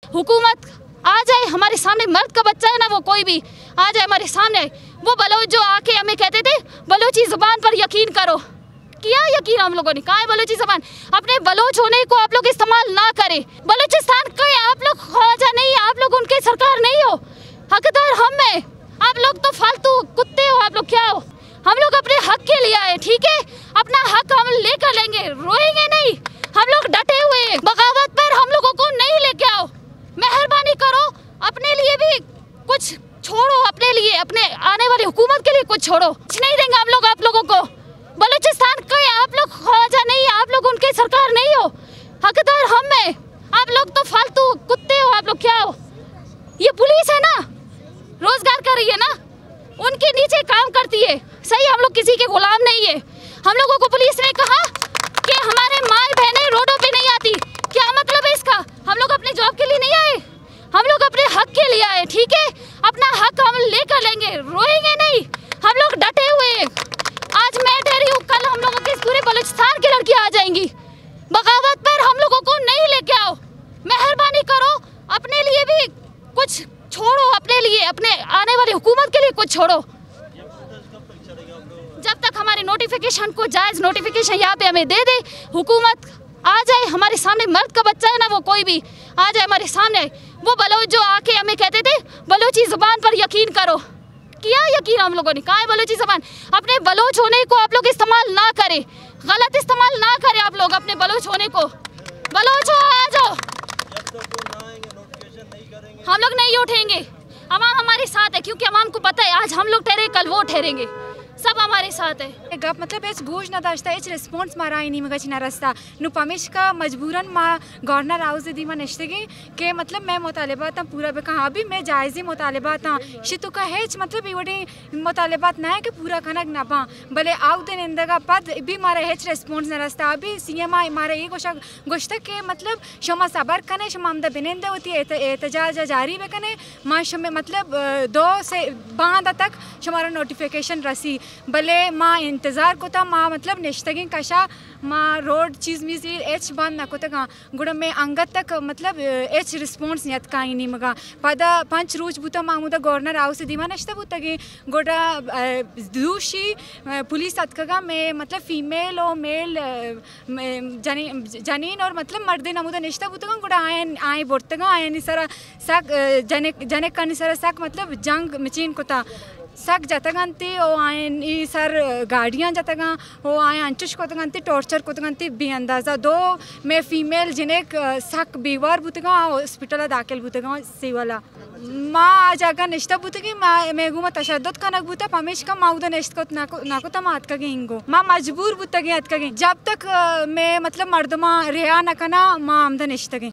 हुकूमत आ जाए हमारे सामने, मर्द का बच्चा है ना वो कोई भी आ जाए हमारे सामने। वो बलोच जो आके हमें कहते थे बलोची ज़बान पर यकीन करो, किया यकीन हम लोगों ने, कहा है बलोची ज़बान। अपने बलोच होने को आप लोग इस्तेमाल ना करें। बलूचिस्तान के आप लोग ख्वाजा नहीं, आप लोग उनके सरकार नहीं हो, हकदार हम हैं। आप लोग तो फालतू कुत्ते हो, आप लोग क्या हो। हम लोग अपने हक के लिए आए, ठीक है, अपना हक हम लेकर लेंगे, रोएंगे नहीं। हम लोग डटे हुए हैं, बगावत पर हम लोगों को नहीं लेके आओ। मेहरबानी करो, अपने लिए भी कुछ छोड़ो, अपने लिए, अपने आने वाली हुकूमत के लिए कुछ छोड़ो। कुछ नहीं देंगे हम लोग आप लोगों को। बलूचिस्तान के आप लोग ख्वाजा नहीं, आप लोग उनके सरकार नहीं हो, हकदार हम हैं। आप लोग तो फालतू कुत्ते हो, आप लोग क्या हो। ये पुलिस है ना, रोजगार कर रही है ना, उनके नीचे काम करती है, सही। हम लोग किसी के गुलाम नहीं है। हम लोगों को पुलिस ने कहा कि हमारे माँ बहनें रोडों पे नहीं आती, क्या मतलब है इसका। हम लोग अपने जॉब के लिए नहीं आए, हम लोग अपने हक के लिए आए, ठीक है, अपना हक हम लेकर लेंगे, रोएंगे नहीं। हम लोग डटे हुए हैं। आज मैं ठहरी हूँ, कल हम लोगों के पूरे बलूचिस्तान की लड़कियाँ आ जाएंगी। बगावत पर हम लोगों को नहीं लेके आओ। मेहरबानी करो, अपने लिए भी कुछ छोड़ो, अपने लिए, अपने आने वाली हुकूमत के लिए कुछ छोड़ो। जब तक हमारे नोटिफिकेशन को जायज़ नोटिफिकेशन यहाँ पे हमें दे दे, हुकूमत आ जाए हमारे सामने, मर्द का बच्चा है ना वो कोई भी आ जाए हमारे सामने। वो बलोच जो आके हमें कहते थे बलोची ज़बान पर यकीन करो, किया यकीन हम लोगों ने, कहा है बलोची ज़बान। अपने बलोच होने को आप लोग इस्तेमाल ना करें, गलत इस्तेमाल ना करें आप लोग अपने बलोच होने को। बलोच हो, आ जाओ, हम लोग नहीं उठेंगे। अवाम हमारे साथ है, क्योंकि अवाम को पता है आज हम लोग ठहरे कल वो ठहरेंगे, सब हमारे साथ है। गप मतलब एच गोश ना दाश्ता एच रिस्पॉन्स मारा इनी मगच ना रस्ता नु पमिश का मजबूरन मा गवर्नर हाउस दी मा नश्तगी के मतलब मैं मुतालिबात पूरा पे कहा अभी मैं जायज़ी मुतालिबात शितु का हेच मतलब इवडे मुतालिबात ना है कि पूरा कनक ना पा भले आउ दिन इंदगा पद भी मारा हेच रिस्पॉन्स ना रस्ता अभी सीएम मारा ये गोश्त के मतलब शमा सबर कने शमा आमदा बिनिंदे होती है एहतजाज जारी वे कने माँ शमे मतलब 2 से 12 तक शमारा नोटिफिकेशन रसी भले माँ इंतज़ार को था माँ मतलब निश्तगी कशा माँ रोड चीज़ मीज़ एच बंद ना को तक गुड़ में अंगत तक मतलब एच रिस्पॉन्स नियत का ही नहीं मगा पदा 5 रोज बुता मामूदा गवर्नर हाउस दीवा नश्ता बुतगे गोड़ा दूषी पुलिस अतकगा में मतलब फीमेल और मेल जनीन और मतलब मर्दे नमूदा निश्ता बुतगा गोड़ा आए बोर्तगा आए निसरा सक जने का निसरा सक मतलब जंग मचीन को था सक जतगंती ओ आए सर गाड़ियाँ जतगा ओ आए अंचुश को तगंती टॉर्चर को तगंती भी अंदाज़ा 2 में फीमेल जिन्हें सक बीवार बुतगा हॉस्पिटल दाखिल बुतगा सी वाला माँ आ जागा निश्ता बुतगी माँ मेगुमा तशद्दुद का नक बुता पमेश का माउदा निश्त को नाको तमा अत कगे इंगो माँ मजबूर बुतगी अत कगे जब तक मैं मतलब मर्दमा रिया न कना माँ आमदा निश्तगी।